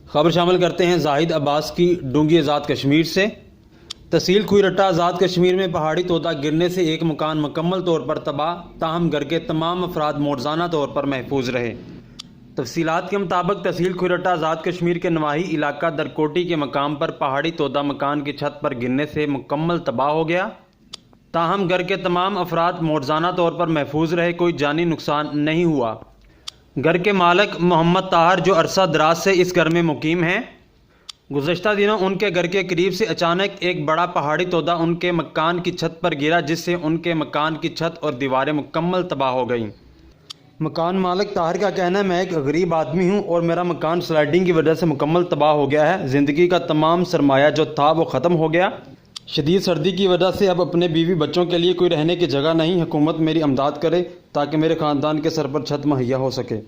خبر شامل کرتے ہیں زاہد عباس کی ڈونگی آزاد کشمیر سے۔ تحصیل کھوئی رٹا آزاد کشمیر میں پہاڑی تودا گرنے سے ایک مکان مکمل طور پر تباہ، تاہم گھر کے تمام افراد موجزانہ طور پر محفوظ رہے۔ تفصیلات کے مطابق تحصیل کھوئی رٹا آزاد کشمیر کے نواحی علاقہ درکوٹی کے مقام پر پہاڑی تودا مکان کی چھت پر گرنے سے مکمل تباہ ہو گیا، تاہم گھر کے تمام افراد موجزانہ طور پر محفوظ رہے، کوئی جانی نقصان نہیں ہوا۔ گھر کے مالک محمد طاہر جو عرصہ دراز سے اس گھر میں مقیم ہیں، گزشتہ دنوں ان کے گھر کے قریب سے اچانک ایک بڑا پہاڑی تودا ان کے مکان کی چھت پر گرا، جس سے ان کے مکان کی چھت اور دیواریں مکمل تباہ ہو گئیں۔ مکان مالک طاہر کا کہنا ہے، میں ایک غریب آدمی ہوں اور میرا مکان سلائیڈنگ کی وجہ سے مکمل تباہ ہو گیا ہے۔ زندگی کا تمام سرمایہ جو تھا وہ ختم ہو گیا۔ شدید سردی کی وجہ سے اب اپنے بیوی بچوں کے لیے کوئی رہنے کی جگہ نہیں۔ حکومت میری امداد کرے تاکہ میرے خاندان کے سر پر چھت مہیا ہو سکے۔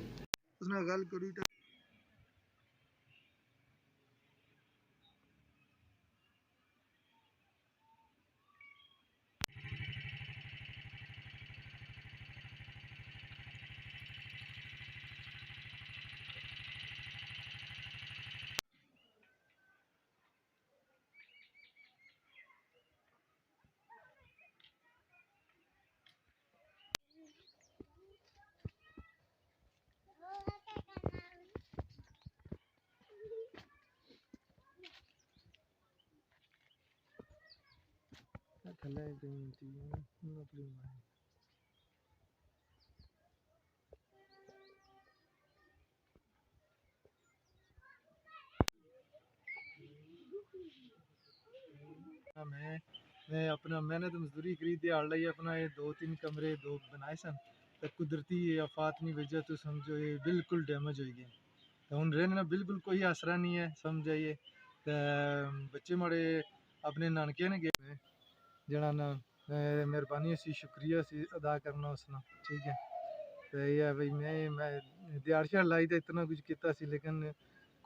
میں نے تو مزدوری کری دیہڑ لائی اپنا یہ 2-3 کمرے دو بنائے سن تو قدرتی آفات کی وجہ تو سمجھو یہ بالکل ڈیمیج ہو گئے ہوں رہنا بالکل کوئی آسرا نہیں ہے سمجھ آئیے تو بچے ماڑے اپنے نانکے نے گئے جنا نا مہربانی سی شکریہ سی ادا کرنا اس نا ٹھیک ہے تو یہ ہے بھائی میں دیہڑ شہڑ لائی تو اتنا کچھ کیتا سی لیکن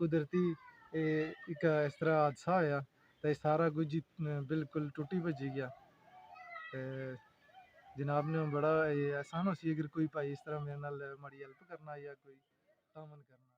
قدرتی ایک اس طرح حادثہ ہویا تو سارا کچھ بالکل ٹوٹی بھجی گیا۔ جناب نے بڑا احسان ہو سی اگر کوئی بھائی اس طرح میرے نال ماڑی ہیلپ کرنا یا کوئی تعاون کرنا۔